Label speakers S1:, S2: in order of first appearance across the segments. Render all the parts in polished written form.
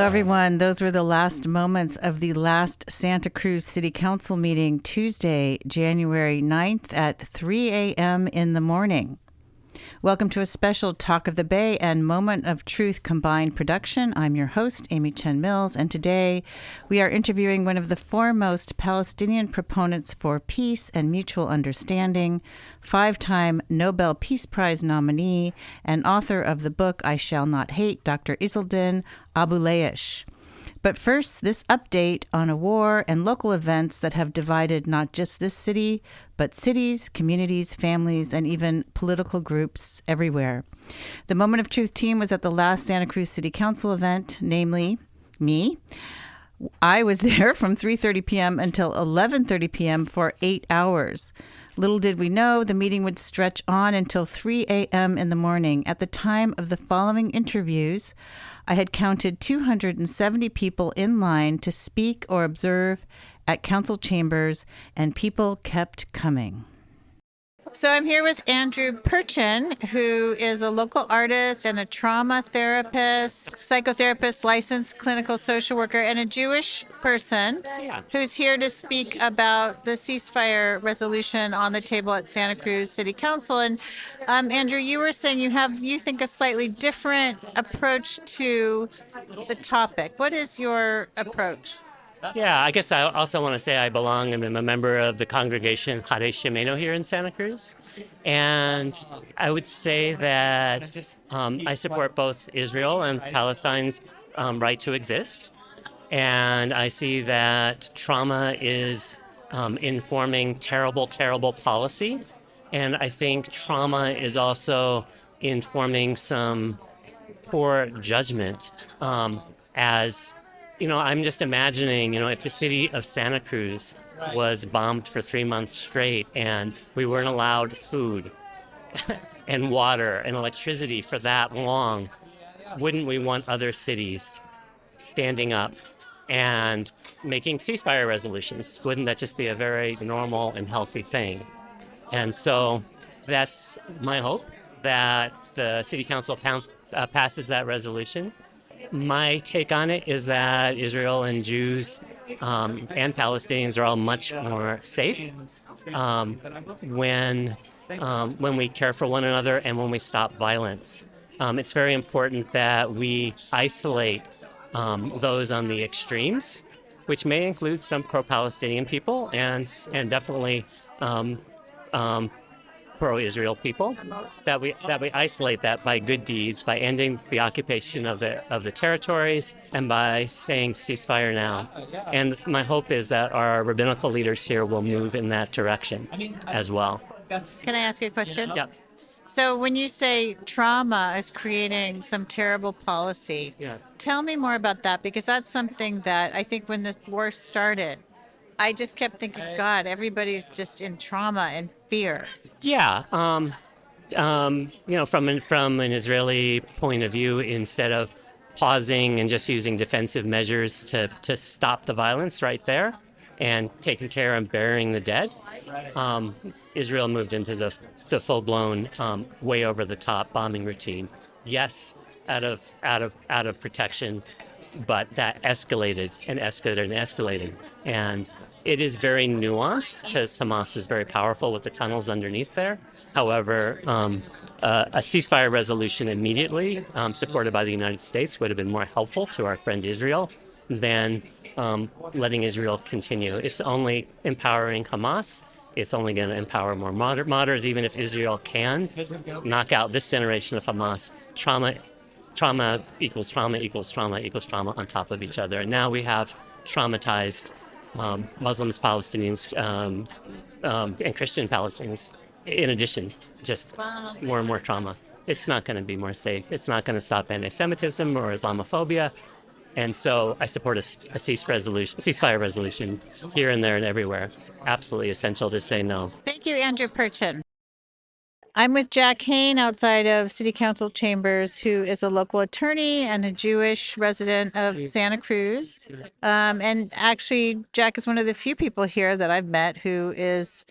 S1: Hello, everyone. Those were the last moments of the last Santa Cruz City Council meeting, Tuesday, January 9th at 3 a.m. in the morning. Welcome to a special Talk of the Bay and Moment of Truth combined production. I'm your host, Amy Chen Mills, and today we are interviewing one of the foremost Palestinian proponents for peace and mutual understanding, five-time Nobel Peace Prize nominee and author of the book I Shall Not Hate, Dr. Izzeldin Abuelaish. But first, this update on a war and local events that have divided not just this city, but cities, communities, families, and even political groups everywhere. The Moment of Truth team was at the last Santa Cruz City Council event, namely me. I was there from 3:30 p.m. until 11:30 p.m. for 8 hours. Little did we know the meeting would stretch on until 3 a.m. in the morning. At the time of the following interviews, I had counted 270 people in line to speak or observe at council chambers, and people kept coming. So I'm here with Andrew Perchin, who is a local artist and a trauma therapist, psychotherapist, licensed clinical social worker, and a Jewish person who's here to speak about the ceasefire resolution on the table at Santa Cruz City Council. And Andrew, you were saying you think a slightly different approach to the topic. What is your approach?
S2: Yeah, I guess I also want to say I belong and I'm a member of the congregation Hare Shemeno here in Santa Cruz. And I would say that I support both Israel and Palestine's right to exist. And I see that trauma is informing terrible, terrible policy. And I think trauma is also informing some poor judgment as I'm just imagining, if the city of Santa Cruz was bombed for 3 months straight and we weren't allowed food and water and electricity for that long, wouldn't we want other cities standing up and making ceasefire resolutions? Wouldn't that just be a very normal and healthy thing? And so that's my hope, that the city council passes that resolution. My take on it is that Israel and Jews and Palestinians are all much more safe when we care for one another and when we stop violence. It's very important that we isolate those on the extremes, which may include some pro-Palestinian people and definitely pro-Israel people, that we isolate that by good deeds, by ending the occupation of the territories, and by saying ceasefire now. And my hope is that our rabbinical leaders here will move in that direction as well.
S1: Can I ask you a question?
S2: Yeah.
S1: So when you say trauma is creating some terrible policy, tell me more about that, because that's something that I think when this war started, I just kept thinking, God, everybody's just in trauma and fear.
S2: Yeah. From an Israeli point of view, instead of pausing and just using defensive measures to stop the violence right there and taking care of burying the dead, Israel moved into the full-blown, way over the top bombing routine. Yes, out of protection, but that escalated and escalated and escalated. And it is very nuanced because Hamas is very powerful with the tunnels underneath there. However, a ceasefire resolution immediately, supported by the United States, would have been more helpful to our friend Israel than letting Israel continue. It's only empowering Hamas. It's only going to empower more martyrs, even if Israel can knock out this generation of Hamas. Trauma equals trauma equals trauma equals trauma on top of each other. And now we have traumatized Muslims, Palestinians, and Christian Palestinians. In addition, just more and more trauma. It's not going to be more safe. It's not going to stop anti-Semitism or Islamophobia. And so I support a ceasefire resolution here and there and everywhere. It's absolutely essential to say no.
S1: Thank you, Andrew Perchin. I'm with Jack Hain outside of City Council chambers, who is a local attorney and a Jewish resident of Santa Cruz. And actually, Jack is one of the few people here that I've met who is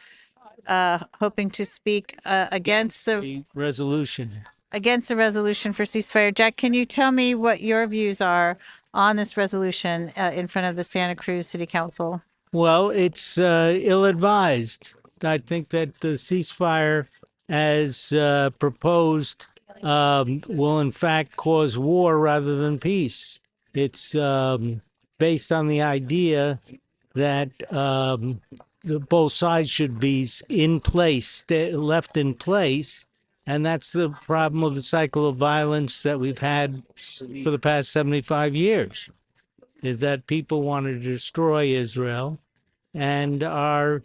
S1: hoping to speak against the
S3: resolution.
S1: for ceasefire. Jack, can you tell me what your views are on this resolution in front of the Santa Cruz City Council?
S3: Well, it's ill-advised. I think that the ceasefire, as proposed, will in fact cause war rather than peace. It's based on the idea that both sides should be in place, left in place. And that's the problem of the cycle of violence that we've had for the past 75 years, is that people want to destroy Israel and are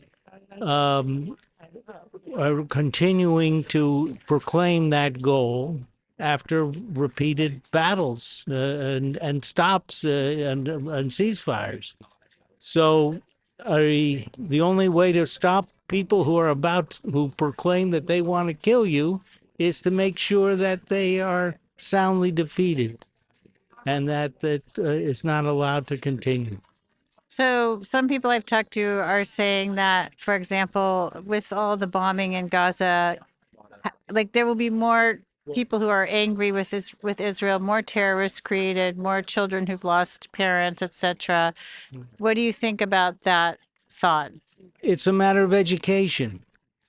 S3: continuing to proclaim that goal after repeated battles and stops and ceasefires. So the only way to stop people who proclaim that they want to kill you is to make sure that they are soundly defeated and that it's not allowed to continue.
S1: So some people I've talked to are saying that, for example, with all the bombing in Gaza, like there will be more people who are angry with Israel, more terrorists created, more children who've lost parents, etc. What do you think about that thought?
S3: It's a matter of education.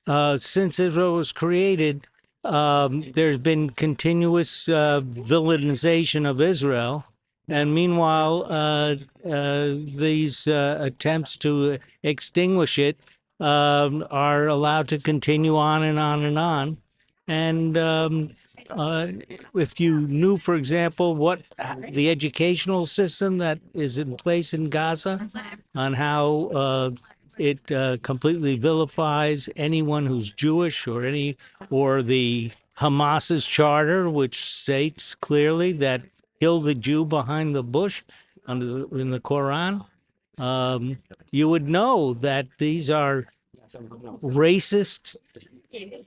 S3: Since Israel was created, there's been continuous villainization of Israel. And meanwhile, these attempts to extinguish it are allowed to continue on and on and on. And if you knew, for example, what the educational system that is in place in Gaza, on how it completely vilifies anyone who's Jewish or the Hamas's charter, which states clearly that kill the Jew behind the bush in the Quran, you would know that these are racist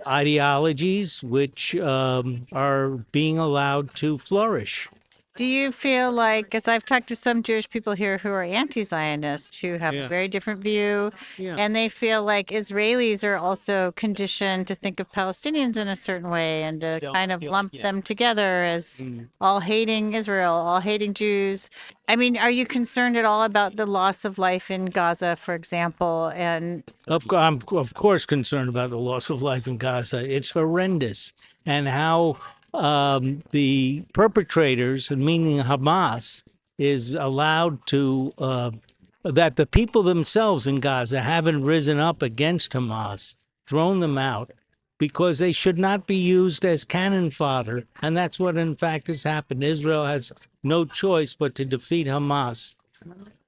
S3: ideologies which are being allowed to flourish.
S1: Do you feel like, because I've talked to some Jewish people here who are anti-Zionist, who have a very different view, and they feel like Israelis are also conditioned to think of Palestinians in a certain way and to kind of lump them together as all hating Israel, all hating Jews? I mean, are you concerned at all about the loss of life in Gaza, for example? And
S3: I'm of course concerned about the loss of life in Gaza. It's horrendous, and how the perpetrators, meaning Hamas, is allowed to that the people themselves in Gaza haven't risen up against Hamas, thrown them out, because they should not be used as cannon fodder. And that's what, in fact, has happened. Israel has no choice but to defeat Hamas.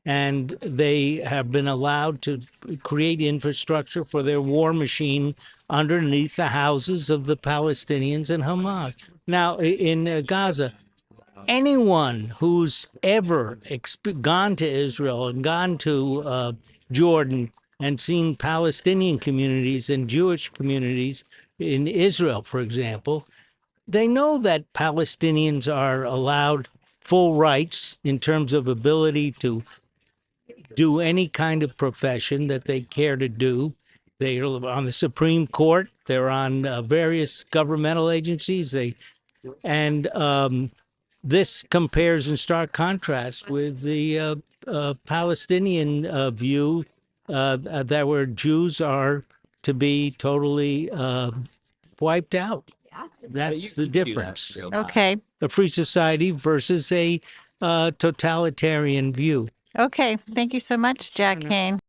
S3: And they have been allowed to create infrastructure for their war machine underneath the houses of the Palestinians and Hamas. Now, in Gaza, anyone who's ever gone to Israel and gone to Jordan and seen Palestinian communities and Jewish communities in Israel, for example, they know that Palestinians are allowed full rights in terms of ability to do any kind of profession that they care to do. They're on the Supreme Court. They're on various governmental agencies. This compares in stark contrast with the Palestinian view that where Jews are to be totally wiped out. That's the difference.
S1: okay.
S3: A free society versus a totalitarian view.
S1: Okay. Thank you so much, Jack Kane.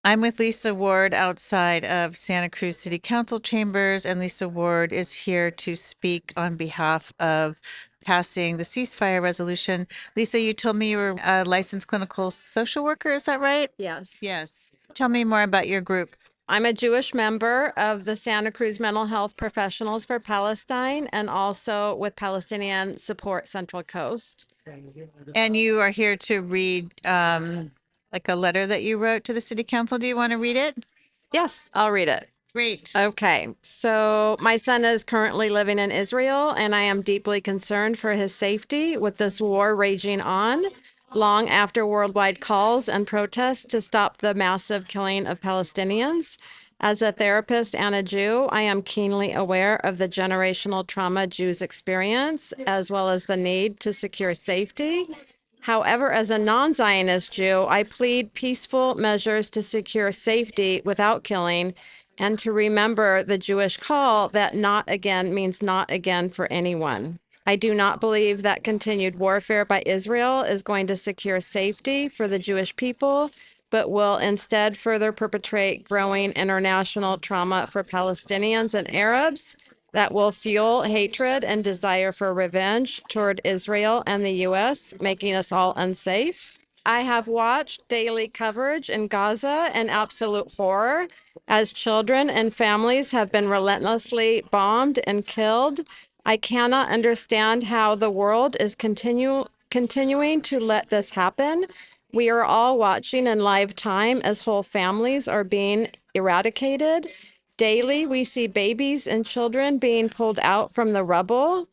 S1: I'm with Lisa Ward outside of Santa Cruz City Council chambers, and Lisa Ward is here to speak on behalf of passing the ceasefire resolution. Lisa, you told me you were a licensed clinical social worker. Is that right?
S4: Yes.
S1: Yes. Tell me more about your group.
S4: I'm a Jewish member of the Santa Cruz Mental Health Professionals for Palestine and also with Palestinian Support Central Coast.
S1: And you are here to read like a letter that you wrote to the city council. Do you want to read it?
S4: Yes, I'll read it.
S1: Great.
S4: Okay, so my son is currently living in Israel, and I am deeply concerned for his safety with this war raging on long after worldwide calls and protests to stop the massive killing of Palestinians. As a therapist and a Jew, I am keenly aware of the generational trauma Jews experience, as well as the need to secure safety However, as a non-Zionist Jew, I plead peaceful measures to secure safety without killing and to remember the Jewish call that not again means not again for anyone. I do not believe that continued warfare by Israel is going to secure safety for the Jewish people, but will instead further perpetrate growing international trauma for Palestinians and Arabs that will fuel hatred and desire for revenge toward Israel and the U.S., making us all unsafe. I have watched daily coverage in Gaza in absolute horror as children and families have been relentlessly bombed and killed. I cannot understand how the world is continuing to let this happen. We are all watching in live time as whole families are being eradicated. Daily, we see babies and children being pulled out from the rubble.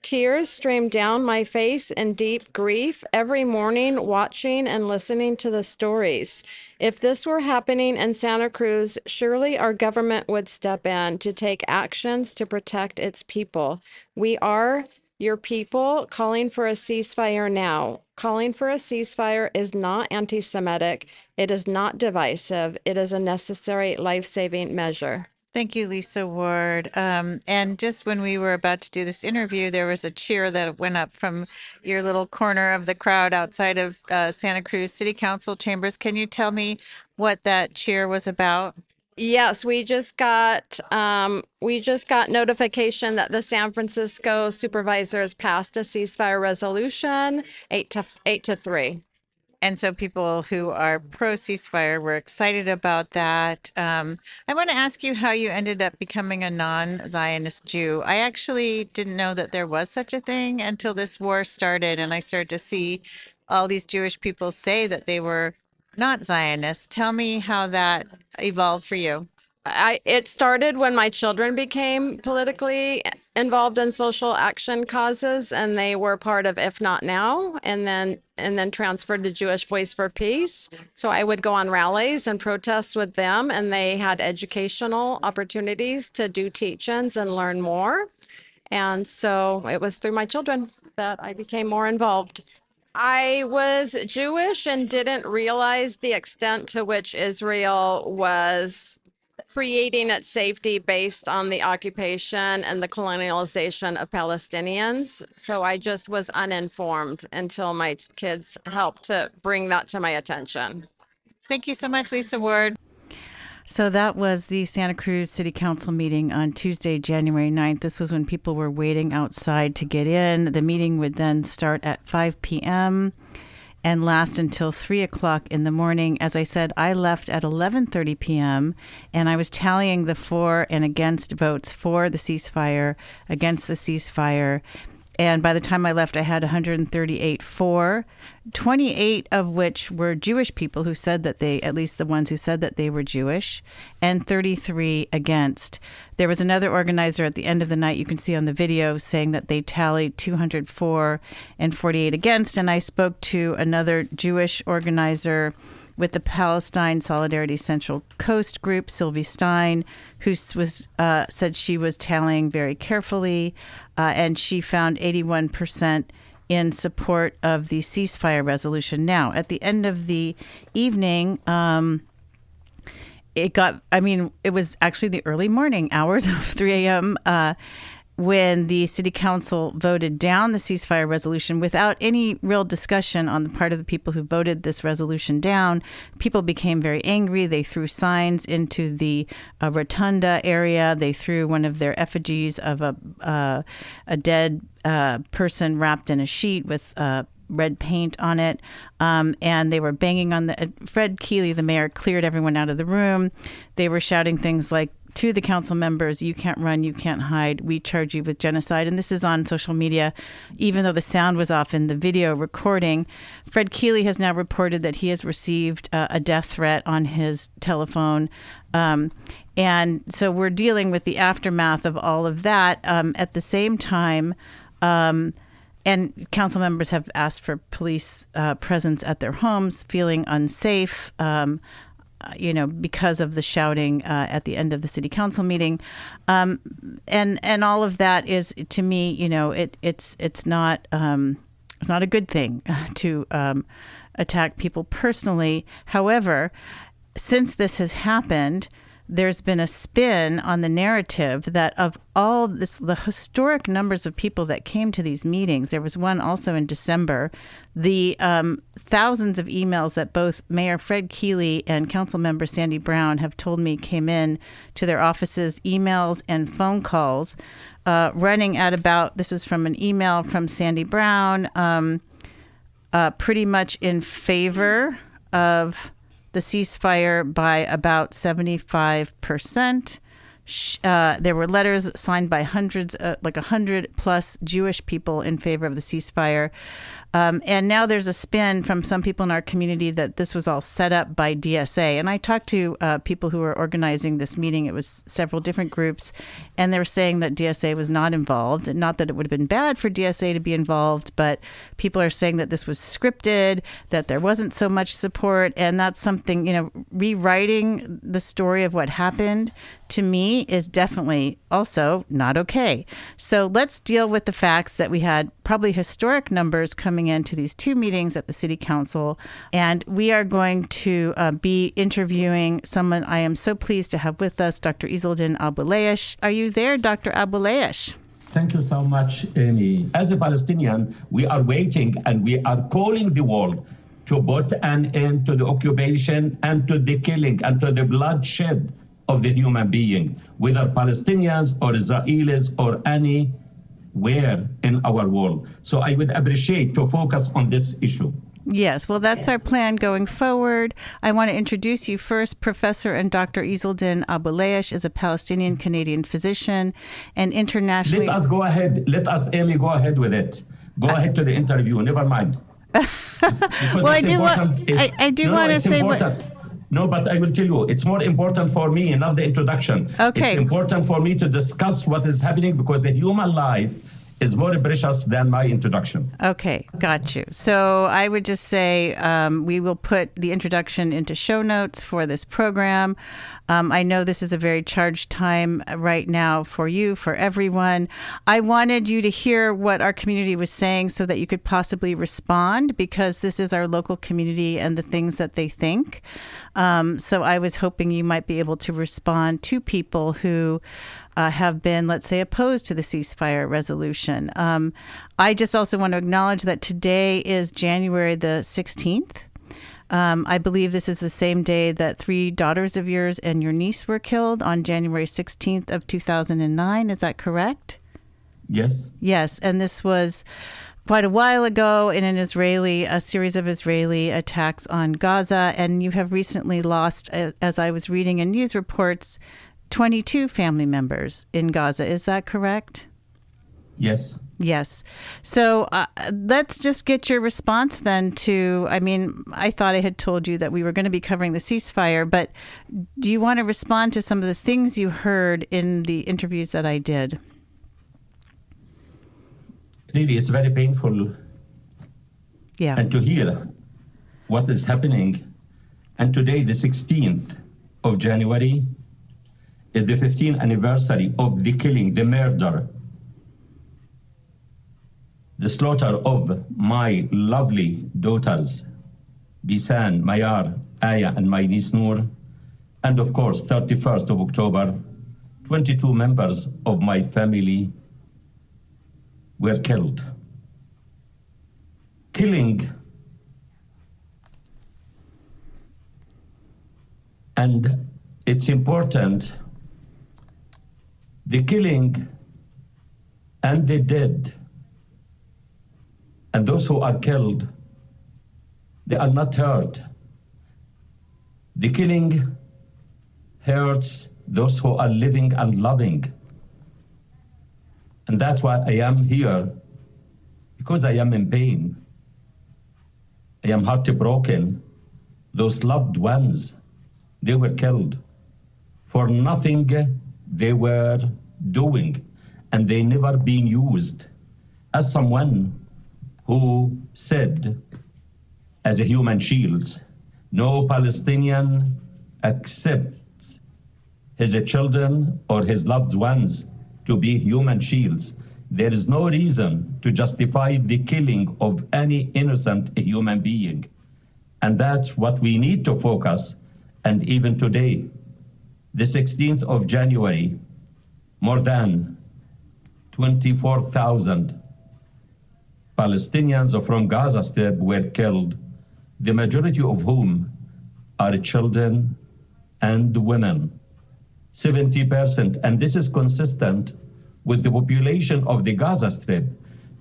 S4: Tears stream down my face in deep grief every morning, watching and listening to the stories. If this were happening in Santa Cruz, surely our government would step in to take actions to protect its people. We are your people calling for a ceasefire now. Calling for a ceasefire is not anti-Semitic. It is not divisive. It is a necessary life-saving measure.
S1: Thank you, Lisa Ward. And just when we were about to do this interview, there was a cheer that went up from your little corner of the crowd outside of Santa Cruz City Council chambers. Can you tell me what that cheer was about?
S4: Yes, we just got notification that the San Francisco supervisors passed a ceasefire resolution, 8-3.
S1: And so people who are pro ceasefire were excited about that. I want to ask you how you ended up becoming a non-Zionist Jew. I actually didn't know that there was such a thing until this war started, and I started to see all these Jewish people say that they were not Zionists. Tell me how that evolved for you.
S4: It started when my children became politically involved in social action causes, and they were part of If Not Now, and then transferred to Jewish Voice for Peace. So I would go on rallies and protests with them, and they had educational opportunities to do teach-ins and learn more. And so it was through my children that I became more involved. I was Jewish and didn't realize the extent to which Israel was creating its safety based on the occupation and the colonialization of Palestinians. So I just was uninformed until my kids helped to bring that to my attention.
S1: Thank you so much, Lisa Ward. So that was the Santa Cruz City Council meeting on Tuesday, January 9th. This was when people were waiting outside to get in. The meeting would then start at 5 p.m. and last until 3 o'clock in the morning. As I said, I left at 11:30 p.m. and I was tallying the for and against votes for the ceasefire, against the ceasefire. And by the time I left, I had 138 for, 28 of which were Jewish people who said that they, at least the ones who said that they were Jewish, and 33 against. There was another organizer at the end of the night, you can see on the video, saying that they tallied 204 and 48 against. And I spoke to another Jewish organizer with the Palestine Solidarity Central Coast Group, Sylvie Stein, who said she was tallying very carefully, and she found 81% in support of the ceasefire resolution. Now, at the end of the evening, it was actually the early morning hours of 3 a.m., when the city council voted down the ceasefire resolution without any real discussion on the part of the people who voted this resolution down. People became very angry. They threw signs into the rotunda area. They threw one of their effigies of a dead person wrapped in a sheet with red paint on it, and they were banging on the. Fred Keeley, the mayor, cleared everyone out of the room. They were shouting things like, to the council members, you can't run, you can't hide, we charge you with genocide. And this is on social media, even though the sound was off in the video recording. Fred Keeley has now reported that he has received a death threat on his telephone. And so we're dealing with the aftermath of all of that. At the same time, and council members have asked for police presence at their homes, feeling unsafe, because of the shouting at the end of the city council meeting. And all of that is, to me, it's not It's not a good thing to attack people personally. However, since this has happened, there's been a spin on the narrative that of all this, the historic numbers of people that came to these meetings. There was one also in December. The thousands of emails that both Mayor Fred Keeley and Councilmember Sandy Brown have told me came in to their offices, emails and phone calls, running at about, this is from an email from Sandy Brown, pretty much in favor of the ceasefire by about 75%. There were letters signed by hundreds, like 100 plus Jewish people in favor of the ceasefire. And now there's a spin from some people in our community that this was all set up by DSA. And I talked to people who were organizing this meeting. It was several different groups, and they were saying that DSA was not involved. And not that it would have been bad for DSA to be involved, but people are saying that this was scripted, that there wasn't so much support. And that's something, rewriting the story of what happened to me is definitely also not okay. So let's deal with the facts that we had probably historic numbers coming into these two meetings at the City Council. And we are going to be interviewing someone I am so pleased to have with us, Dr. Izzeldin Abuelaish. Are you there, Dr. Abuelaish?
S5: Thank you so much, Amy. As a Palestinian, we are waiting and we are calling the world to put an end to the occupation and to the killing and to the bloodshed of the human being, whether Palestinians or Israelis or anywhere in our world. So I would appreciate to focus on this issue.
S1: Yes, well, that's our plan going forward. I want to introduce you first. Professor and Dr. Izzeldin Abuelaish is a Palestinian-Canadian physician and internationally...
S5: Let us go ahead. Let us, Amy, go ahead with it. Go ahead to the interview. Never mind.
S1: Well, I do want to say
S5: important. No, but I will tell you, it's more important for me, not the introduction.
S1: Okay.
S5: It's important for me to discuss what is happening because a human life is more precious than my introduction.
S1: Okay, got you. So I would just say we will put the introduction into show notes for this program. I know this is a very charged time right now for you, for everyone. I wanted you to hear what our community was saying so that you could possibly respond, because this is our local community and the things that they think. So I was hoping you might be able to respond to people who have been, let's say, opposed to the ceasefire resolution. I just also want to acknowledge that today is January the 16th. I believe this is the same day that 3 daughters of yours and your niece were killed on January 16th of 2009. Is that correct?
S5: Yes.
S1: Yes, and this was quite a while ago in a series of Israeli attacks on Gaza, and you have recently lost, as I was reading in news reports, 22 family members in Gaza. Is that correct?
S5: Yes.
S1: Yes. So let's just get your response then to, I thought I had told you that we were going to be covering the ceasefire, but do you want to respond to some of the things you heard in the interviews that I did?
S5: Really, it's very painful.
S1: Yeah.
S5: And to hear what is happening. And today, the 16th of January, is the 15th anniversary of the killing, the murder, the slaughter of my lovely daughters, Bisan, Mayar, Aya, and my niece Noor. And of course, 31st of October, 22 members of my family were killed. Killing and it's important, the killing and the dead and those who are killed, they are not hurt. The killing hurts those who are living and loving. And that's why I am here, because I am in pain. I am heartbroken. Those loved ones, they were killed for nothing they were doing, and they never been used. As someone who said, as a human shield, no Palestinian accepts his children or his loved ones to be human shields. There is no reason to justify the killing of any innocent human being. And that's what we need to focus. And even today, the 16th of January, more than 24,000 Palestinians from Gaza Strip were killed, the majority of whom are children and women, 70%. And this is consistent with the population of the Gaza Strip,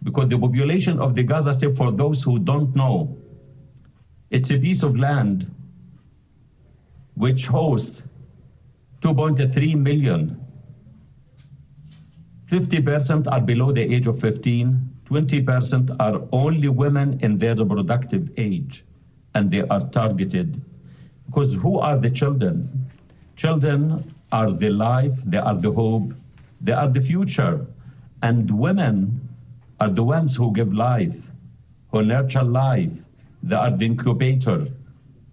S5: because the population of the Gaza Strip, for those who don't know, it's a piece of land which hosts 2.3 million. 50% are below the age of 15, 20% are only women in their reproductive age, and they are targeted. Because who are the children? Children are the life, they are the hope, they are the future. And women are the ones who give life, who nurture life. They are the incubator.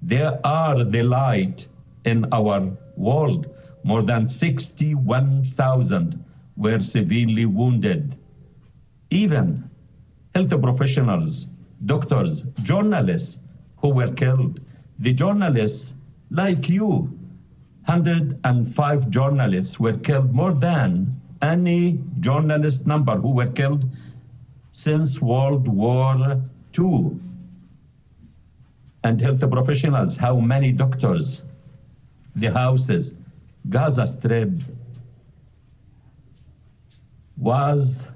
S5: They are the light in our world. More than 61,000 were severely wounded. Even health professionals, doctors, journalists who were killed. The journalists, like you, 105 journalists were killed, more than any journalist number who were killed since World War II. And health professionals, how many doctors, the houses, Gaza Strip was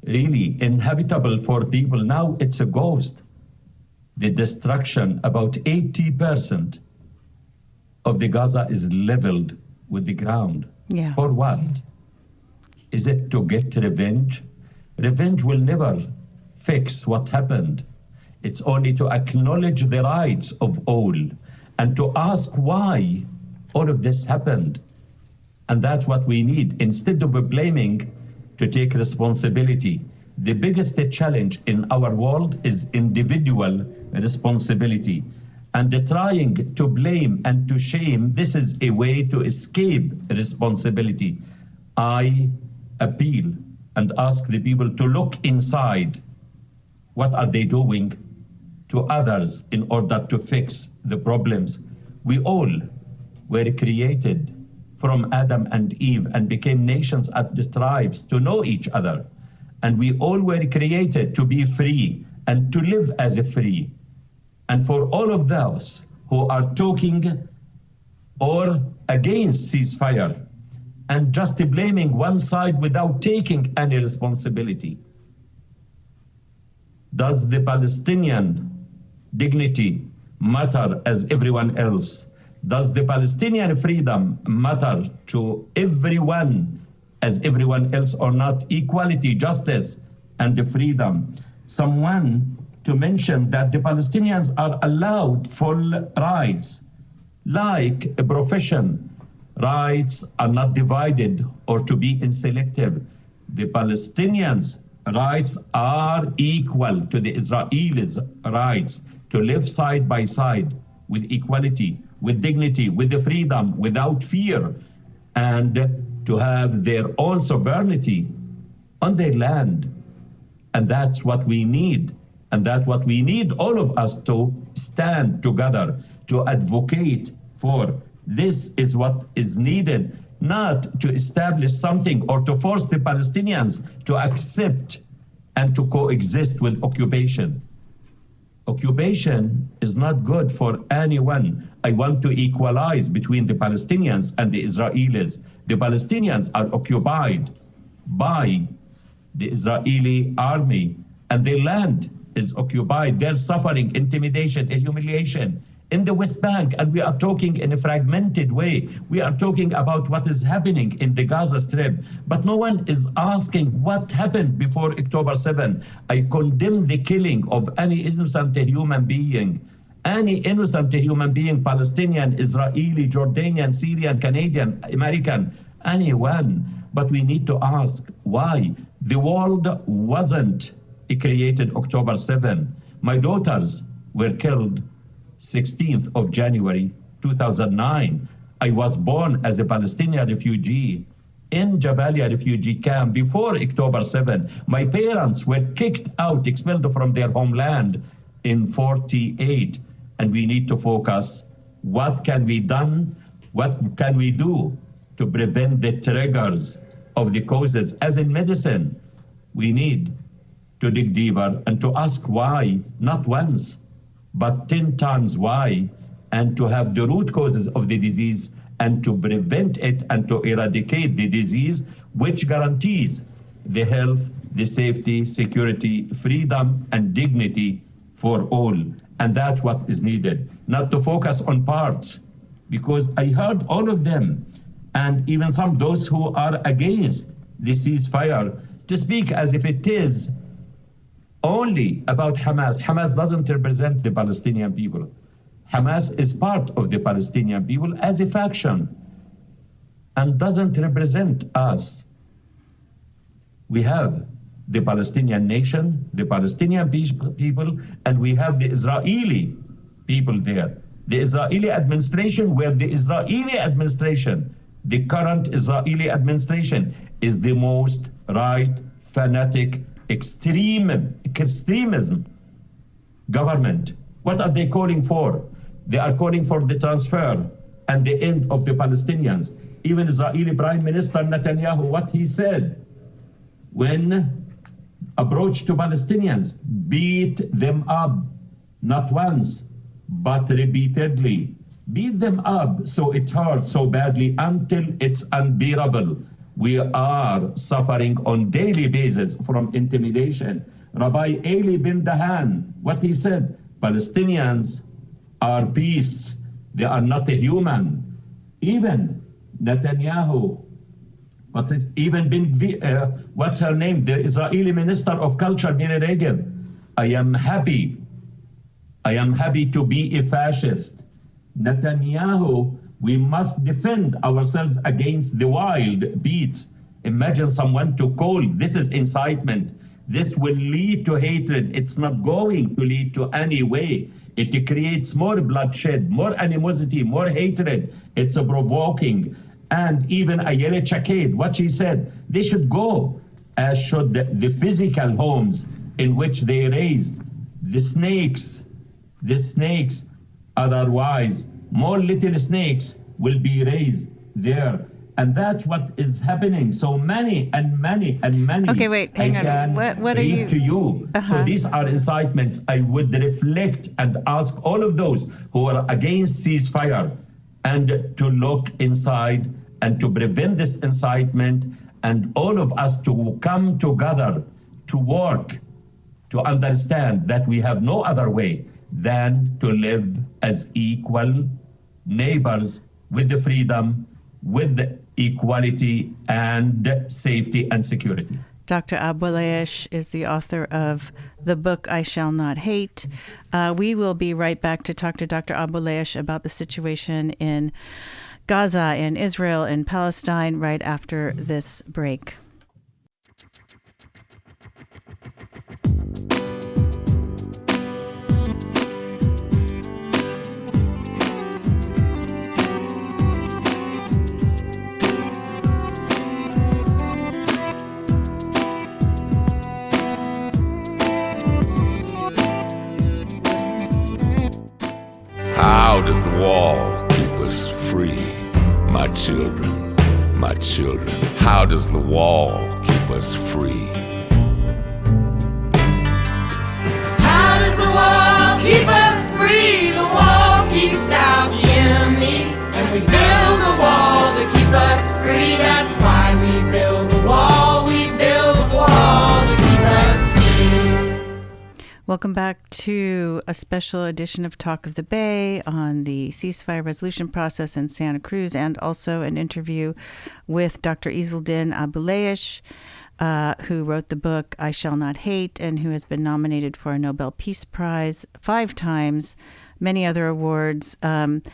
S5: really inhabitable for people. Now it's a ghost. The destruction, about 80% of the Gaza is leveled with the ground.
S1: Yeah.
S5: For what? Is it to get revenge? Revenge will never fix what happened. It's only to acknowledge the rights of all and to ask why all of this happened. And that's what we need. Instead of blaming, to take responsibility. The biggest challenge in our world is individual responsibility. And trying to blame and to shame, this is a way to escape responsibility. I appeal and ask the people to look inside. What are they doing to others in order to fix the problems? We all were created from Adam and Eve and became nations and the tribes to know each other. And we all were created to be free and to live as a free. And for all of those who are talking or against ceasefire and just blaming one side without taking any responsibility, does the Palestinian dignity matter as everyone else? Does the Palestinian freedom matter to everyone as everyone else or not? Equality, justice, and the freedom. Someone to mention that the Palestinians are allowed full rights, like a profession. Rights are not divided or to be inselective. The Palestinians' rights are equal to the Israelis' rights to live side by side with equality, with dignity, with the freedom, without fear, and to have their own sovereignty on their land. And that's what we need. And that's what we need all of us to stand together, to advocate for. This is what is needed, not to establish something or to force the Palestinians to accept and to coexist with occupation. Occupation is not good for anyone. I want to equalize between the Palestinians and the Israelis. The Palestinians are occupied by the Israeli army, and their land is occupied. They're suffering intimidation and humiliation in the West Bank, and we are talking in a fragmented way. We are talking about what is happening in the Gaza Strip, but no one is asking what happened before October 7. I condemn the killing of any innocent human being. Any innocent human being, Palestinian, Israeli, Jordanian, Syrian, Canadian, American, anyone. But we need to ask why. The world wasn't created October 7. My daughters were killed 16th of January 2009. I was born as a Palestinian refugee in Jabalia refugee camp before October 7. My parents were kicked out, expelled from their homeland in 48. And we need to focus, what can be done? What can we do to prevent the triggers of the causes? As in medicine, we need to dig deeper and to ask why, not once, but 10 times why, and to have the root causes of the disease and to prevent it and to eradicate the disease, which guarantees the health, the safety, security, freedom, and dignity for all. And that's what is needed, not to focus on parts, because I heard all of them, and even some those who are against the ceasefire, to speak as if it is only about Hamas. Hamas doesn't represent the Palestinian people. Hamas is part of the Palestinian people as a faction and doesn't represent us. We have the Palestinian nation, the Palestinian people, and we have the Israeli people there. The Israeli administration, where the Israeli administration, the current Israeli administration, is the most right, fanatic, extremism government. What are they calling for? They are calling for the transfer and the end of the Palestinians. Even Israeli Prime Minister Netanyahu, what he said when approached to Palestinians, beat them up, not once, but repeatedly. Beat them up so it hurts so badly until it's unbearable. We are suffering on daily basis from intimidation. Rabbi Eli bin Dahan, what he said, Palestinians are beasts, they are not a human. Even Netanyahu, what's her name, the Israeli Minister of Culture, Miri Regev, I am happy to be a fascist. Netanyahu, we must defend ourselves against the wild beasts. Imagine someone to call, this is incitement. This will lead to hatred. It's not going to lead to any way. It creates more bloodshed, more animosity, more hatred. It's provoking. And even Ayelet Shaked, what she said, they should go, as should the physical homes in which they raised the snakes. Otherwise, more little snakes will be raised there. And that's what is happening. So many.
S1: Okay, wait, hang on. What are you?
S5: To you. So these are incitements. I would reflect and ask all of those who are against ceasefire and to look inside and to prevent this incitement, and all of us to come together to work, to understand that we have no other way than to live as equal neighbors with the freedom, with the equality and safety and security.
S1: Dr. Abuelaish is the author of the book, I Shall Not Hate. We will be right back to talk to Dr. Abuelaish about the situation in Gaza, in Israel, in Palestine, right after this break.
S6: How does the wall keep us free? My children, how does the wall keep us free?
S7: How does the wall keep us free? The wall keeps out the enemy, and we build a wall to keep us free. That's why we build a wall, we build a wall to keep us free.
S1: Welcome back to a special edition of Talk of the Bay on the ceasefire resolution process in Santa Cruz, and also an interview with Dr. Izzeldin Abuelaish, who wrote the book I Shall Not Hate and who has been nominated for a Nobel Peace Prize 5 times, many other awards. And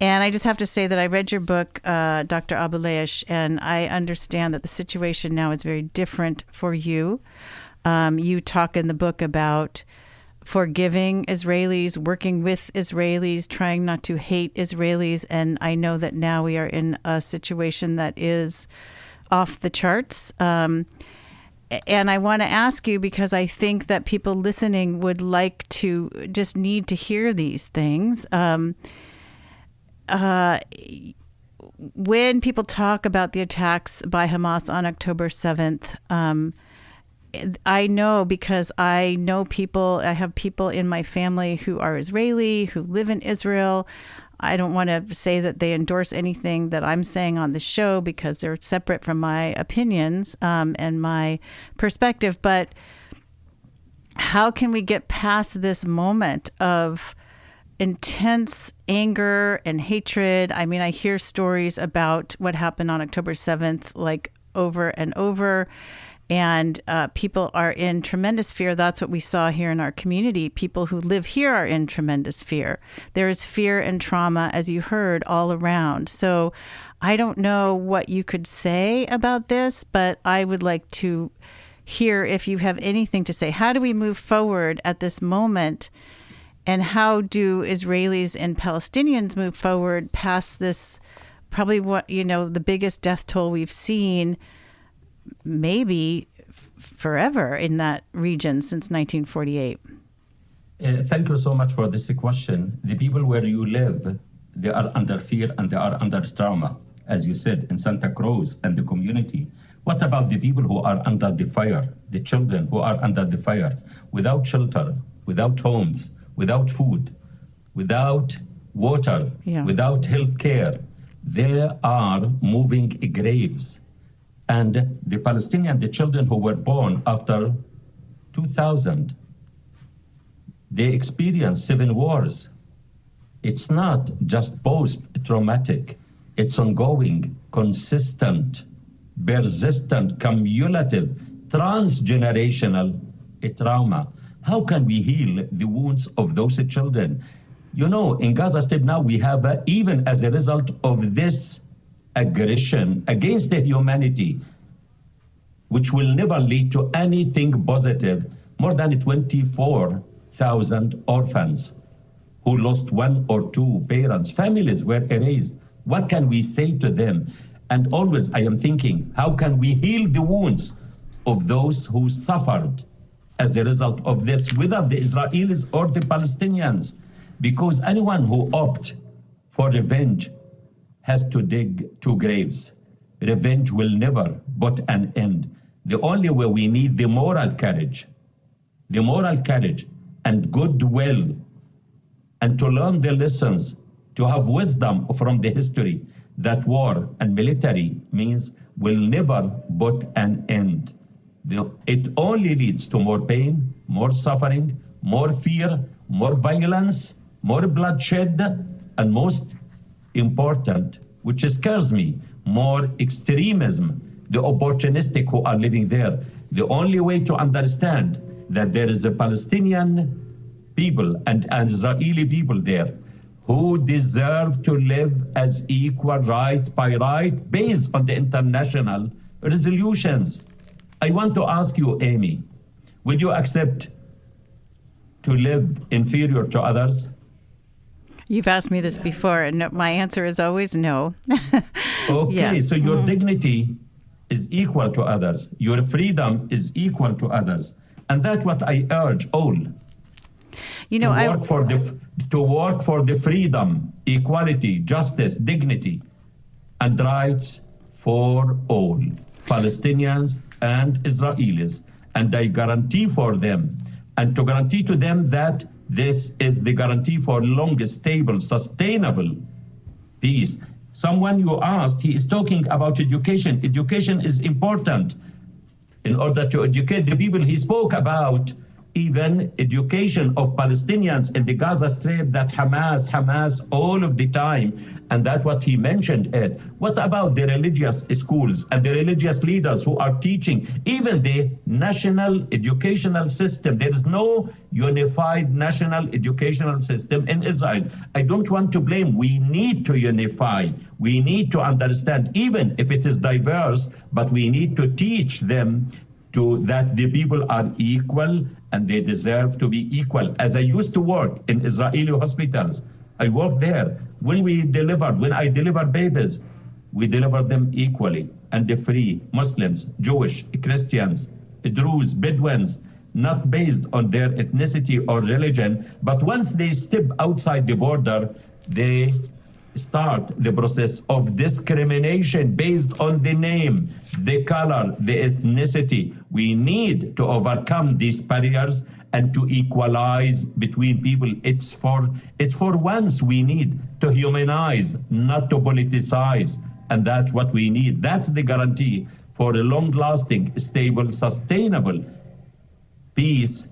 S1: I just have to say that I read your book, Dr. Abuelaish, and I understand that the situation now is very different for you. You talk in the book about forgiving Israelis, working with Israelis, trying not to hate Israelis. And I know that now we are in a situation that is off the charts. And I want to ask you, because I think that people listening would like to just need to hear these things. When people talk about the attacks by Hamas on October 7th, I know, because I know people, I have people in my family who are Israeli, who live in Israel. I don't want to say that they endorse anything that I'm saying on the show, because they're separate from my opinions and my perspective. But how can we get past this moment of intense anger and hatred? I mean, I hear stories about what happened on October 7th, like over and over. And people are in tremendous fear. That's what we saw here in our community. People who live here are in tremendous fear. There is fear and trauma, as you heard, all around. So I don't know what you could say about this, but I would like to hear if you have anything to say. How do we move forward at this moment? And how do Israelis and Palestinians move forward past this, probably the biggest death toll we've seen maybe forever in that region since 1948?
S5: Thank you so much for this question. The people where you live, they are under fear and they are under trauma, as you said, in Santa Cruz and the community. What about the people who are under the fire, the children who are under the fire, without shelter, without homes, without food, without water, without health care? They are moving graves. And the Palestinian, the children who were born after 2000, they experienced 7 wars. It's not just post-traumatic. It's ongoing, consistent, persistent, cumulative, transgenerational trauma. How can we heal the wounds of those children? In Gaza Strip now we have, even as a result of this aggression against the humanity, which will never lead to anything positive, more than 24,000 orphans who lost 1 or 2 parents, families were erased. What can we say to them? And always I am thinking, how can we heal the wounds of those who suffered as a result of this, whether the Israelis or the Palestinians? Because anyone who opts for revenge has to dig 2 graves. Revenge will never put an end. The only way, we need the moral courage and goodwill, and to learn the lessons, to have wisdom from the history that war and military means will never put an end. It only leads to more pain, more suffering, more fear, more violence, more bloodshed, and most important, which scares me, more extremism, the opportunistic who are living there. The only way to understand that there is a Palestinian people and an Israeli people there who deserve to live as equal right by right based on the international resolutions. I want to ask you, Amy, would you accept to live inferior to others?
S1: You've asked me this before, and my answer is always no.
S5: Okay, so your dignity is equal to others. Your freedom is equal to others. And that's what I urge all. To work for the freedom, equality, justice, dignity, and rights for all, Palestinians and Israelis. And I guarantee for them, and to guarantee to them that this is the guarantee for long, stable, sustainable peace. Someone you asked, he is talking about education. Education is important in order to educate the people. He spoke about even education of Palestinians in the Gaza Strip, that Hamas all of the time. And that's what he mentioned, Ed. What about the religious schools and the religious leaders who are teaching, even the national educational system? There is no unified national educational system in Israel. I don't want to blame. We need to unify. We need to understand, even if it is diverse, but we need to teach them that the people are equal and they deserve to be equal. As I used to work in Israeli hospitals, I worked there. When I deliver babies, we deliver them equally and free. Muslims, Jewish, Christians, Druze, Bedouins, not based on their ethnicity or religion, but once they step outside the border, they start the process of discrimination based on the name, the color, the ethnicity. We need to overcome these barriers and to equalize between people. It's for once we need to humanize, not to politicize. And that's what we need. That's the guarantee for a long-lasting, stable, sustainable peace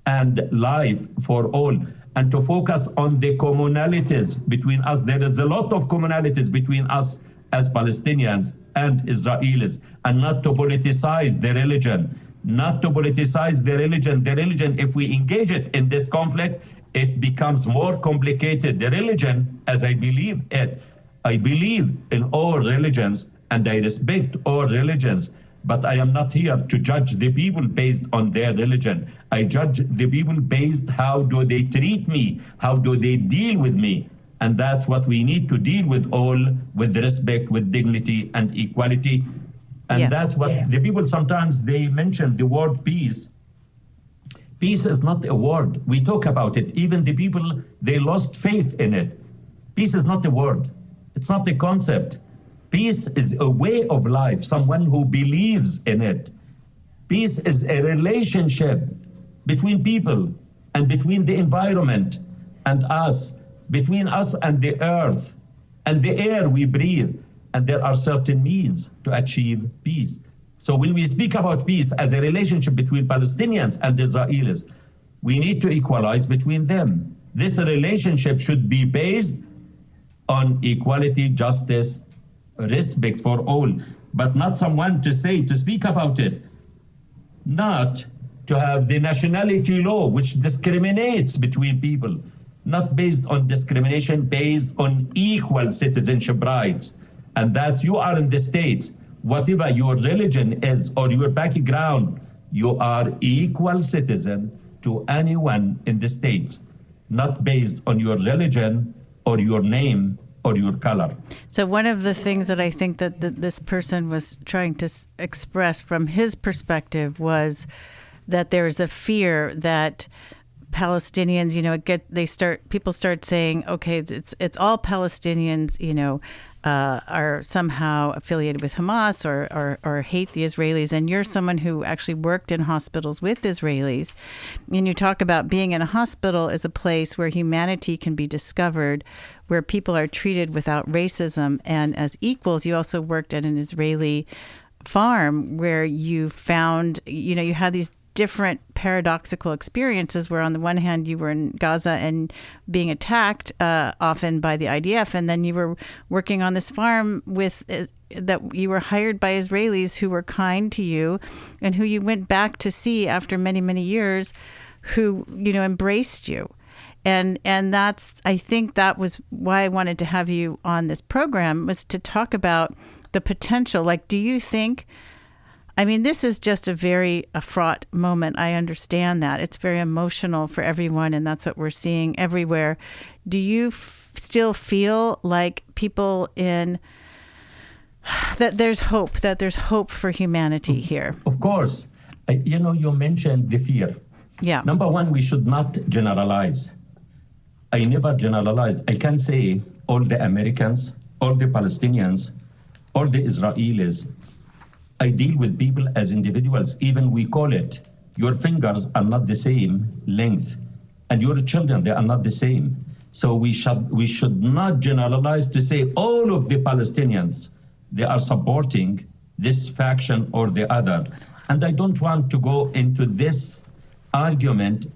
S5: and life for all. And to focus on the commonalities between us. There is a lot of commonalities between us as Palestinians and Israelis, and not to politicize the religion. Not to politicize the religion. The religion, if we engage it in this conflict, it becomes more complicated. The religion, as I believe it, I believe in all religions and I respect all religions, but I am not here to judge the people based on their religion. I judge the people based how do they treat me, how do they deal with me. And that's what we need to deal with all, with respect, with dignity and equality. And that's what the people sometimes, they mention the word peace. Peace is not a word. We talk about it. Even the people, they lost faith in it. Peace is not a word. It's not a concept. Peace is a way of life, someone who believes in it. Peace is a relationship between people and between the environment and us, between us and the earth and the air we breathe. And there are certain means to achieve peace. So when we speak about peace as a relationship between Palestinians and Israelis, we need to equalize between them. This relationship should be based on equality, justice, respect for all, but not someone to speak about it, not to have the nationality law which discriminates between people, not based on discrimination, based on equal citizenship rights. And that's, you are in the States, whatever your religion is or your background, you are equal citizen to anyone in the States, not based on your religion or your name or your color.
S1: So one of the things that I think that this person was trying to express from his perspective was that there's a fear that Palestinians, people start saying, okay, it's all Palestinians, are somehow affiliated with Hamas or hate the Israelis. And you're someone who actually worked in hospitals with Israelis. And you talk about being in a hospital is a place where humanity can be discovered, where people are treated without racism and as equals. You also worked at an Israeli farm where you found, you had these different paradoxical experiences where on the one hand you were in Gaza and being attacked often by the IDF, and then you were working on this farm with that you were hired by Israelis who were kind to you and who you went back to see after many, many years, who embraced you. And that's, I think that was why I wanted to have you on this program, was to talk about the potential. Like, do you think, this is just a fraught moment. I understand that. It's very emotional for everyone, and that's what we're seeing everywhere. Do you still feel like people that there's hope for humanity here?
S5: Of course. You mentioned the fear.
S1: Yeah.
S5: Number one, we should not generalize. I never generalize. I can say all the Americans, all the Palestinians, all the Israelis, I deal with people as individuals. Even we call it, your fingers are not the same length, and your children, they are not the same. So we should not generalize to say all of the Palestinians, they are supporting this faction or the other. And I don't want to go into this argument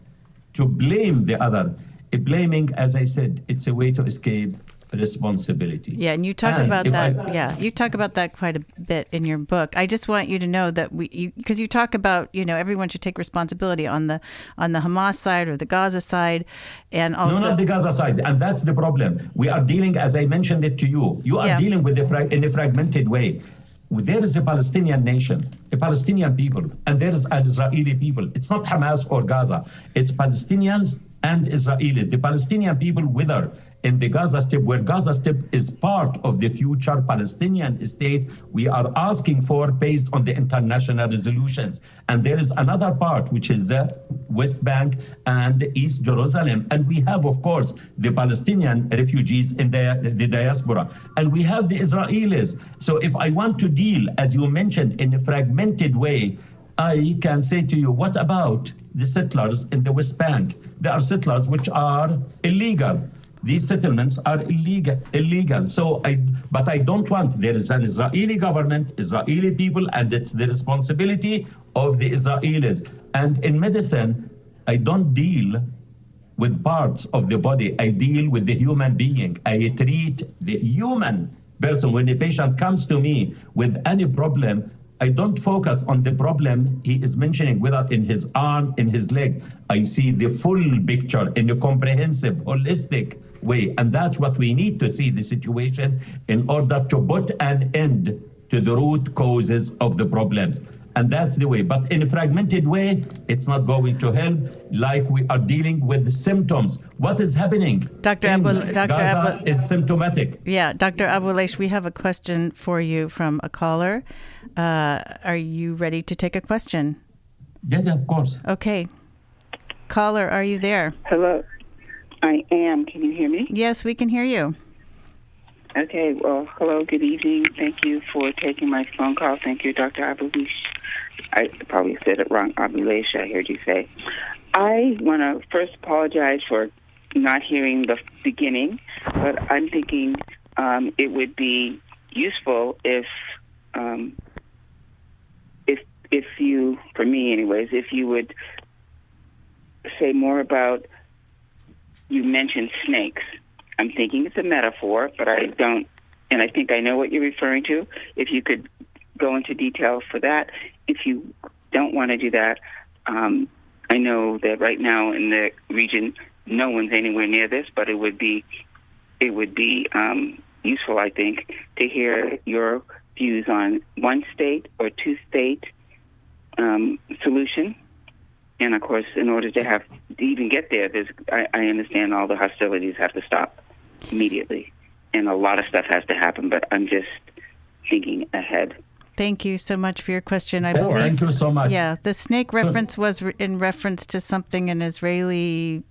S5: to blame the other. Blaming, as I said, it's a way to escape responsibility.
S1: Yeah, and you talk about that. You talk about that quite a bit in your book. I just want you to know that because you talk about, everyone should take responsibility on the Hamas side or the Gaza side, and also
S5: not the Gaza side, and that's the problem. We are dealing, as I mentioned it to you, are dealing with in a fragmented way. There is a Palestinian nation, a Palestinian people, and there is an Israeli people. It's not Hamas or Gaza. It's Palestinians and Israelis. The Palestinian people, whether in the Gaza Strip, where Gaza Strip is part of the future Palestinian state, we are asking for based on the international resolutions. And there is another part, which is the West Bank and East Jerusalem. And we have, of course, the Palestinian refugees in the diaspora. And we have the Israelis. So if I want to deal, as you mentioned, in a fragmented way, I can say to you, what about the settlers in the West Bank? There are settlers which are illegal. These settlements are illegal. But I don't want, there is an Israeli government, Israeli people, and it's the responsibility of the Israelis. And in medicine, I don't deal with parts of the body. I deal with the human being. I treat the human person. When a patient comes to me with any problem, I don't focus on the problem he is mentioning, whether in his arm, in his leg. I see the full picture in a comprehensive, holistic way. And that's what we need to see the situation in order to put an end to the root causes of the problems. And that's the way. But in a fragmented way, it's not going to help, like we are dealing with the symptoms. What is happening Gaza is symptomatic.
S1: Yeah, Dr. Abuelaish, we have a question for you from a caller. Are you ready to take a question?
S5: Yeah, of course.
S1: Okay. Caller, are you there?
S8: Hello. I am. Can you hear me?
S1: Yes, we can hear you.
S8: Okay. Well, hello. Good evening. Thank you for taking my phone call. Thank you, Dr. Abuelaish. I probably said it wrong. Abuelaish, I heard you say. I want to first apologize for not hearing the beginning, but I'm thinking it would be useful if you, for me anyways, if you would say more about, you mentioned snakes. I'm thinking it's a metaphor, but I don't, and I think I know what you're referring to. If you could go into detail for that. If you don't want to do that, I know that right now in the region, no one's anywhere near this, but it would be useful, I think, to hear your views on one state or two state solution. And of course, in order to even get there, I understand all the hostilities have to stop immediately, and a lot of stuff has to happen. But I'm just thinking ahead.
S1: Thank you so much for your question. I believe.
S5: Thank you so much.
S1: Yeah, the snake reference was in reference to something an Israeli.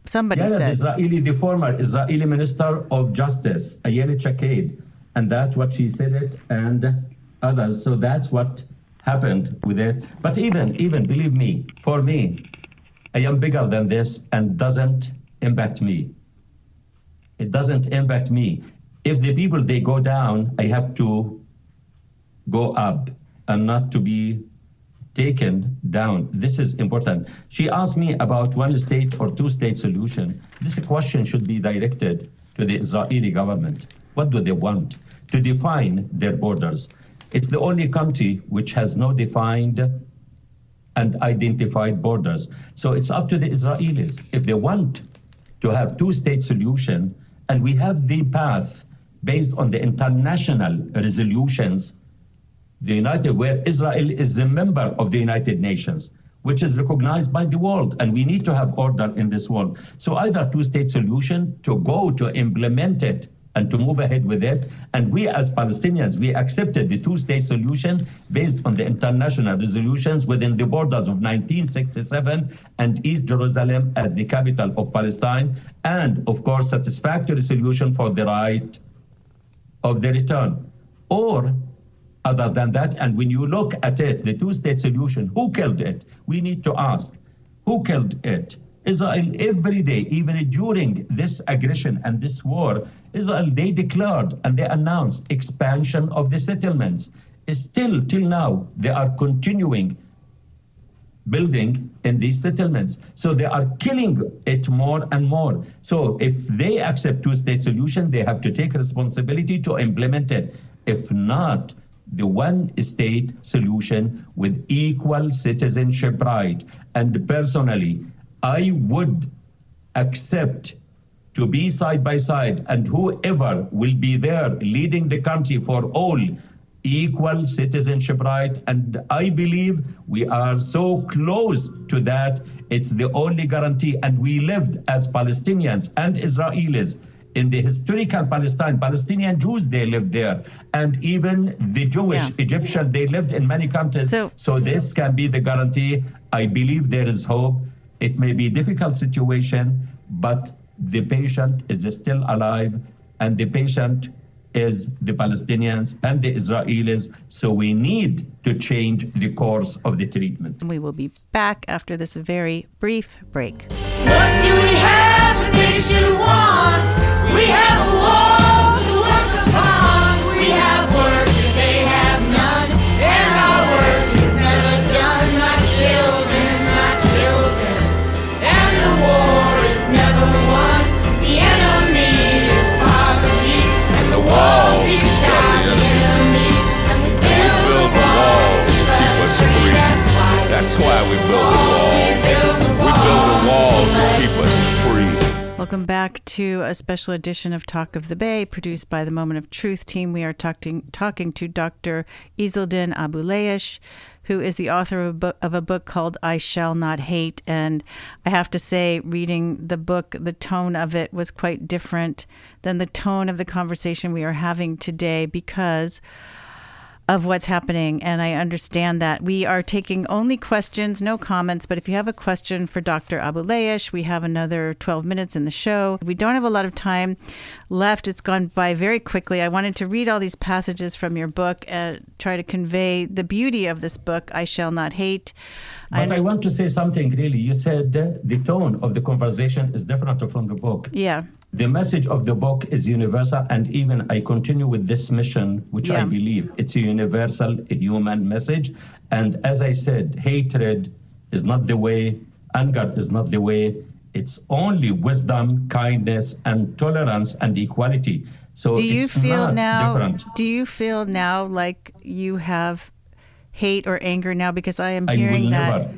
S1: Somebody said.
S5: The former Israeli Minister of Justice, Ayelet Shaked, and that's what she said it, and others. So that's what happened with it. But even believe me, for me, I am bigger than this and doesn't impact me. It doesn't impact me. If the people, they go down, I have to go up and not to be taken down. This is important. She asked me about one state or two state solution. This question should be directed to the Israeli government. What do they want? To define their borders. It's the only country which has no defined and identified borders. So it's up to the Israelis. If they want to have two-state solution, and we have the path based on the international resolutions, where Israel is a member of the United Nations, which is recognized by the world, and we need to have order in this world. So either two-state solution to go to implement it and to move ahead with it. And we as Palestinians, we accepted the two-state solution based on the international resolutions within the borders of 1967 and East Jerusalem as the capital of Palestine. And of course, satisfactory solution for the right of the return. Or other than that, and when you look at it, the two-state solution, who killed it? We need to ask, who killed it? Israel every day, even during this aggression and this war, Israel, they declared and they announced expansion of the settlements. Still, till now, they are continuing building in these settlements. So they are killing it more and more. So if they accept two-state solution, they have to take responsibility to implement it. If not, the one-state solution with equal citizenship right. And personally, I would accept to be side by side, and whoever will be there leading the country for all equal citizenship right. And I believe we are so close to that. It's the only guarantee. And we lived as Palestinians and Israelis in the historical Palestine. Palestinian Jews, they lived there. And even the Jewish Egyptians, they lived in many countries. So this can be the guarantee. I believe there is hope. It may be a difficult situation, but the patient is still alive, and the patient is the Palestinians and the Israelis. So we need to change the course of the treatment.
S1: We will be back after this very brief break.
S7: What do we have that they should want? We have a wall to work upon. We have work that they have none, and our work is never done. My children, my children, and the war is never won. The enemy is poverty, and the wall keeps out the enemy. And we build a wall to keep us free.
S6: That's why we build a wall. We build a wall to keep us free.
S1: Welcome back to a special edition of Talk of the Bay, produced by the Moment of Truth team. We are talking to Dr. Izzeldin Abuelaish, who is the author of a book called I Shall Not Hate. And I have to say, reading the book, the tone of it was quite different than the tone of the conversation we are having today because of what's happening. And I understand that. We are taking only questions, no comments. But if you have a question for Dr. Abuelaish, we have another 12 minutes in the show. We don't have a lot of time left. It's gone by very quickly. I wanted to read all these passages from your book and try to convey the beauty of this book, I Shall Not Hate.
S5: But I want to say something, really. You said the tone of the conversation is different from the book.
S1: Yeah.
S5: The message of the book is universal, and even I continue with this mission, which I believe it's a universal, a human message. And as I said, hatred is not the way, anger is not the way. It's only wisdom, kindness, and tolerance and equality. So
S1: do you
S5: it's
S1: feel
S5: not
S1: now?
S5: different.
S1: Do you feel now like you have hate or anger now? Because I am hearing that.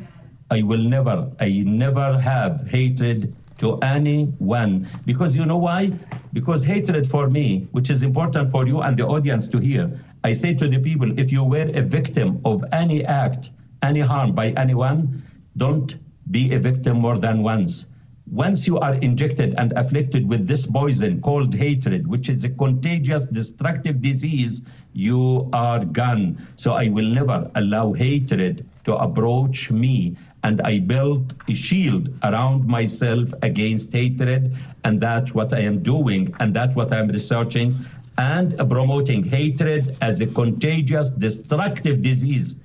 S5: I never have hatred to anyone. Because you know why? Because hatred for me, which is important for you and the audience to hear, I say to the people, if you were a victim of any act, any harm by anyone, don't be a victim more than once. Once you are injected and afflicted with this poison called hatred, which is a contagious, destructive disease, you are gone. So I will never allow hatred to approach me. And I built a shield around myself against hatred. And that's what I am doing. And that's what I'm researching and promoting hatred as a contagious, destructive disease.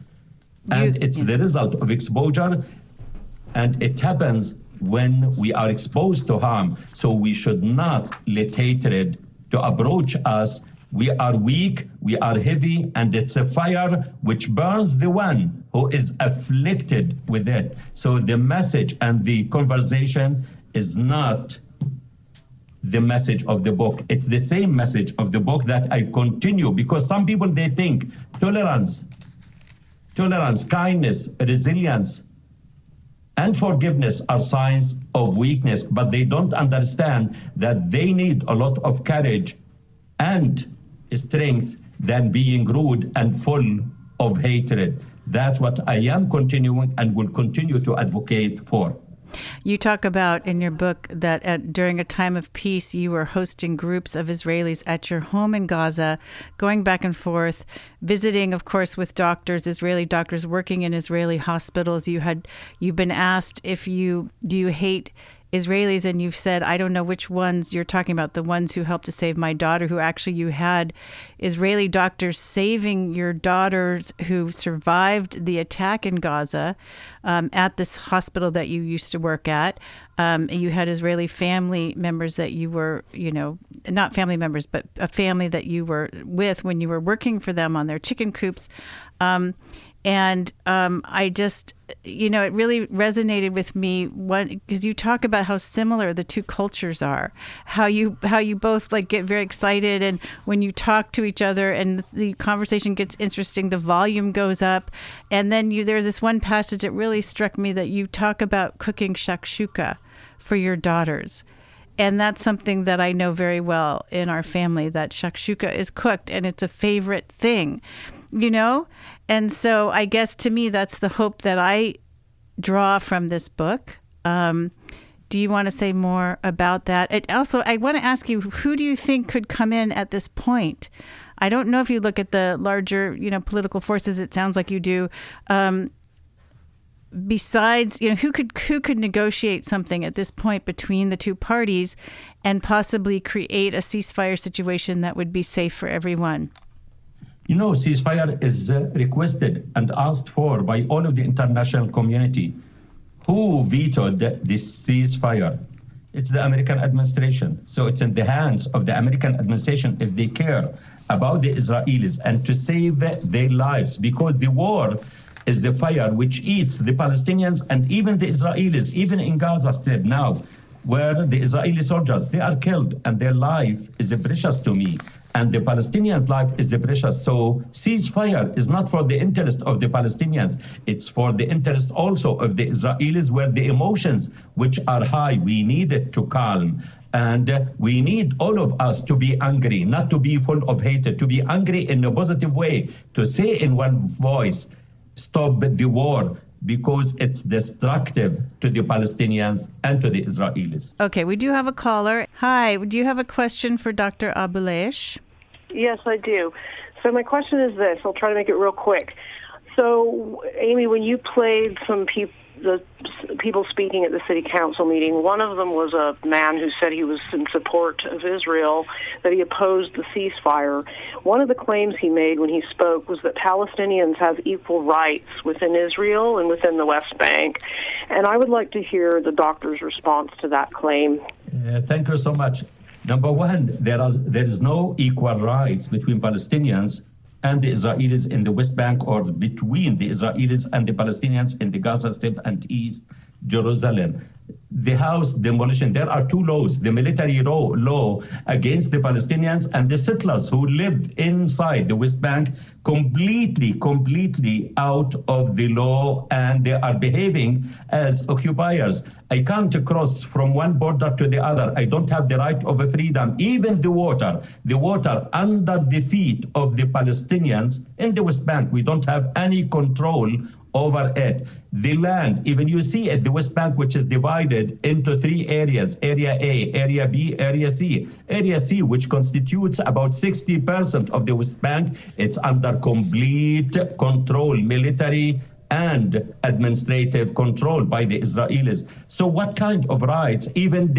S5: And it's the result of exposure. And it happens when we are exposed to harm. So we should not let hatred to approach us. We are weak, we are heavy, and it's a fire which burns the one who is afflicted with it. So the message and the conversation is not the message of the book. It's the same message of the book that I continue, because some people, they think tolerance, kindness, resilience, and forgiveness are signs of weakness, but they don't understand that they need a lot of courage and strength than being rude and full of hatred. That's what I am continuing and will continue to advocate for.
S1: You talk about in your book that during a time of peace, you were hosting groups of Israelis at your home in Gaza, going back and forth, visiting, of course, with doctors, Israeli doctors working in Israeli hospitals. You've been asked do you hate Israelis, and you've said, I don't know which ones you're talking about, the ones who helped to save my daughter, who actually you had Israeli doctors saving your daughters who survived the attack in Gaza at this hospital that you used to work at. You had Israeli family members that you were, not family members, but a family that you were with when you were working for them on their chicken coops. And I just, it really resonated with me because you talk about how similar the two cultures are, how you both get very excited, and when you talk to each other and the conversation gets interesting, the volume goes up. And then there's this one passage that really struck me, that you talk about cooking shakshuka for your daughters. And that's something that I know very well in our family, that shakshuka is cooked and it's a favorite thing, you know? And so I guess to me, that's the hope that I draw from this book. Do you want to say more about that? And also, I want to ask you, who do you think could come in at this point? I don't know if you look at the larger, political forces. It sounds like you do. Besides, who could negotiate something at this point between the two parties and possibly create a ceasefire situation that would be safe for everyone?
S5: Ceasefire is requested and asked for by all of the international community. Who vetoed this ceasefire? It's the American administration. So it's in the hands of the American administration if they care about the Israelis and to save their lives, because the war is the fire which eats the Palestinians and even the Israelis, even in Gaza Strip now, where the Israeli soldiers, they are killed and their life is precious to me. And the Palestinians' life is precious. So ceasefire is not for the interest of the Palestinians. It's for the interest also of the Israelis, where the emotions which are high, we need it to calm. And we need all of us to be angry, not to be full of hatred, to be angry in a positive way, to say in one voice, stop the war, because it's destructive to the Palestinians and to the Israelis.
S1: Okay, we do have a caller. Hi, do you have a question for Dr. Abuelaish?
S9: Yes, I do. So my question is this. I'll try to make it real quick. So, Amy, when you played the people speaking at the city council meeting, one of them was a man who said he was in support of Israel, that he opposed the ceasefire. One of the claims he made when he spoke was that Palestinians have equal rights within Israel and within the West Bank. And I would like to hear the doctor's response to that claim.
S5: Thank you so much. Number one, there is no equal rights between Palestinians and the Israelis in the West Bank, or between the Israelis and the Palestinians in the Gaza Strip and East Jerusalem. The house demolition, there are two laws, the military law against the Palestinians and the settlers who live inside the West Bank, completely out of the law, and they are behaving as occupiers. I can't cross from one border to the other. I don't have the right of freedom. Even the water under the feet of the Palestinians in the West Bank, we don't have any control over it. The land, even you see it, the West Bank, which is divided into three areas, Area A, Area B, Area C. Area C, which constitutes about 60% of the West Bank, it's under complete control, military and administrative control by the Israelis. So what kind of rights, even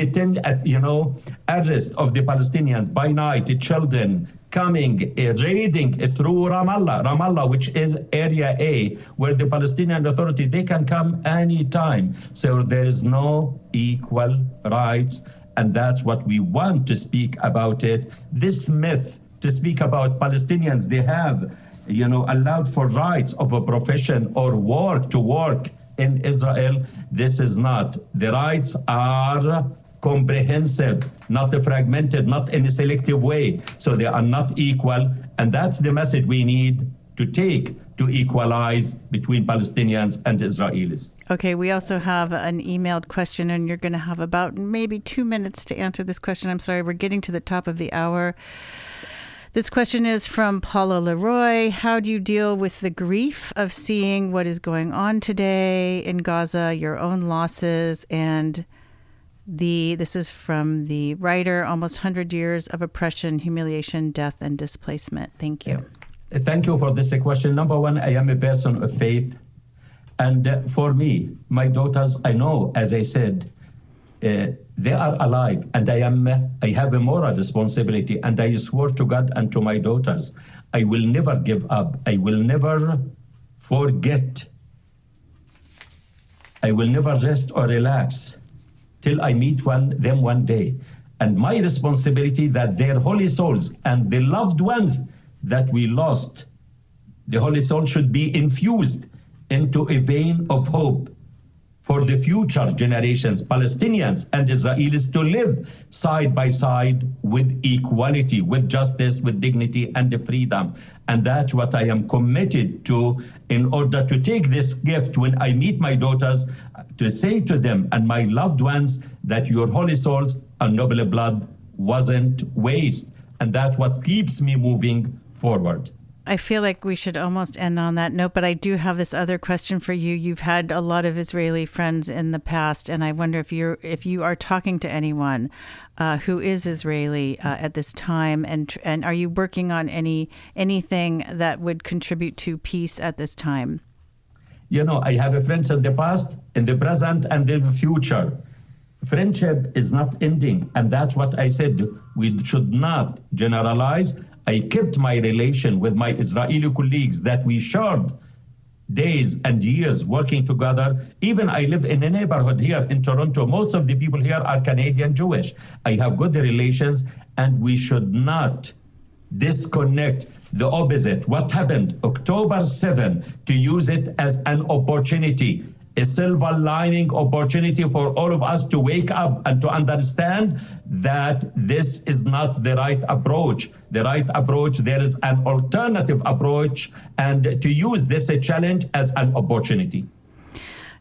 S5: arrest of the Palestinians by night, children coming, raiding through Ramallah, which is Area A, where the Palestinian Authority, they can come anytime. So there is no equal rights, and that's what we want to speak about it. This myth to speak about Palestinians, they have allowed for rights of a profession or work in Israel. This is not. The rights are comprehensive, not fragmented, not in a selective way. So they are not equal. And that's the message we need to take to equalize between Palestinians and Israelis.
S1: Okay, we also have an emailed question, and you're going to have about maybe 2 minutes to answer this question. I'm sorry, we're getting to the top of the hour. This question is from Paula Leroy. How do you deal with the grief of seeing what is going on today in Gaza, your own losses, and this is from the writer, almost 100 years of oppression, humiliation, death, and displacement. Thank you.
S5: Thank you for this question. Number one, I am a person of faith. And for me, my daughters, I know, as I said, they are alive, and I have a moral responsibility, and I swore to God and to my daughters, I will never give up. I will never forget. I will never rest or relax till I meet them one day. And my responsibility that their holy souls and the loved ones that we lost, the holy soul should be infused into a vein of hope for the future generations, Palestinians and Israelis, to live side by side with equality, with justice, with dignity and freedom. And that's what I am committed to, in order to take this gift when I meet my daughters, to say to them and my loved ones that your holy souls and noble blood wasn't waste. And that's what keeps me moving forward.
S1: I feel like we should almost end on that note, but I do have this other question for you. You've had a lot of Israeli friends in the past, and I wonder if you are talking to anyone who is Israeli at this time, and are you working on anything that would contribute to peace at this time?
S5: You know, I have friends in the past, in the present, and in the future. Friendship is not ending, and that's what I said. We should not generalize. I kept my relation with my Israeli colleagues that we shared days and years working together. Even I live in a neighborhood here in Toronto. Most of the people here are Canadian Jewish. I have good relations, and we should not disconnect the opposite. What happened October 7, to use it as an opportunity, a silver lining opportunity for all of us to wake up and to understand that this is not the right approach. The right approach, there is an alternative approach, and to use this challenge as an opportunity.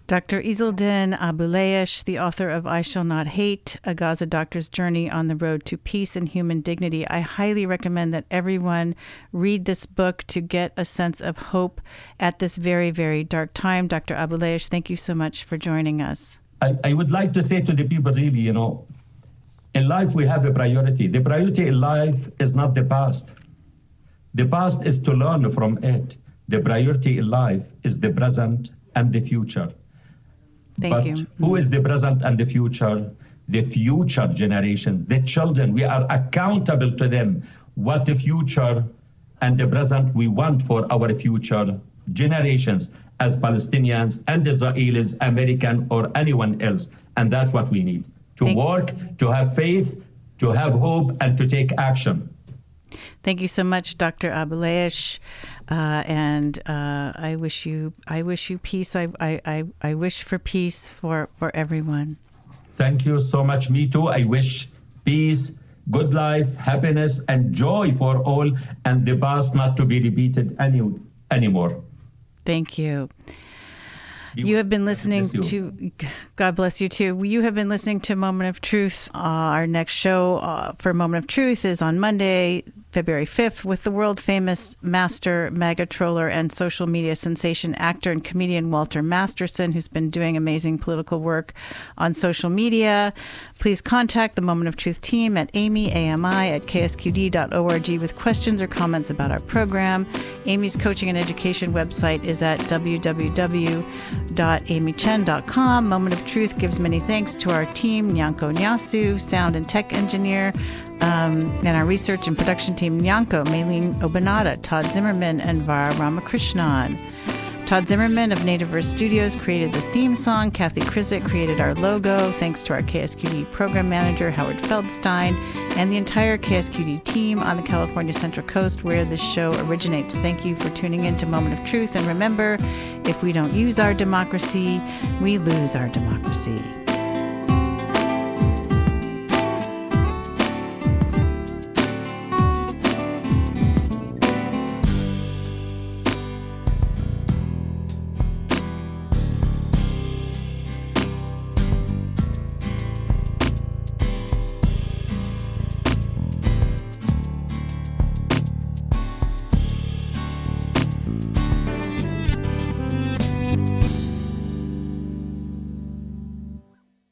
S1: Dr. Izzeldin Abuelaish, the author of I Shall Not Hate, A Gaza Doctor's Journey on the Road to Peace and Human Dignity. I highly recommend that everyone read this book to get a sense of hope at this very, very dark time. Dr. Abuelaish, thank you so much for joining us.
S5: I would like to say to the people, really, you know, in life we have a priority. The priority in life is not the past. The past is to learn from it. The priority in life is the present and the future.
S1: Thank you.
S5: Who is the present and the future? The future generations, the children. We are accountable to them. What the future and the present we want for our future generations as Palestinians and Israelis, American, or anyone else. And that's what we need. To work, to have faith, to have hope, and to take action.
S1: Thank you so much, Dr. Abuelaish, and I wish you peace. I wish for peace for everyone.
S5: Thank you so much. Me too. I wish peace, good life, happiness, and joy for all, and the past not to be repeated anymore.
S1: Thank you. You have been listening to, God bless you too. You have been listening to Moment of Truth. Our next show for Moment of Truth is on Monday, February 5th, with the world famous master mega troller and social media sensation actor and comedian Walter Masterson, who's been doing amazing political work on social media. Please contact the Moment of Truth team at amy@ksqd.org with questions or comments about our program. Amy's coaching and education website is at www.amychen.com. Moment of Truth gives many thanks to our team, Nyanko Nyasu, sound and tech engineer, and our research and production team, Nyanko, Maylene Obanada, Todd Zimmerman, and Vara Ramakrishnan. Todd Zimmerman of Nativeverse Studios created the theme song. Kathy Krizik created our logo. Thanks to our KSQD program manager, Howard Feldstein, and the entire KSQD team on the California Central Coast where this show originates. Thank you for tuning in to Moment of Truth. And remember, if we don't use our democracy, we lose our democracy.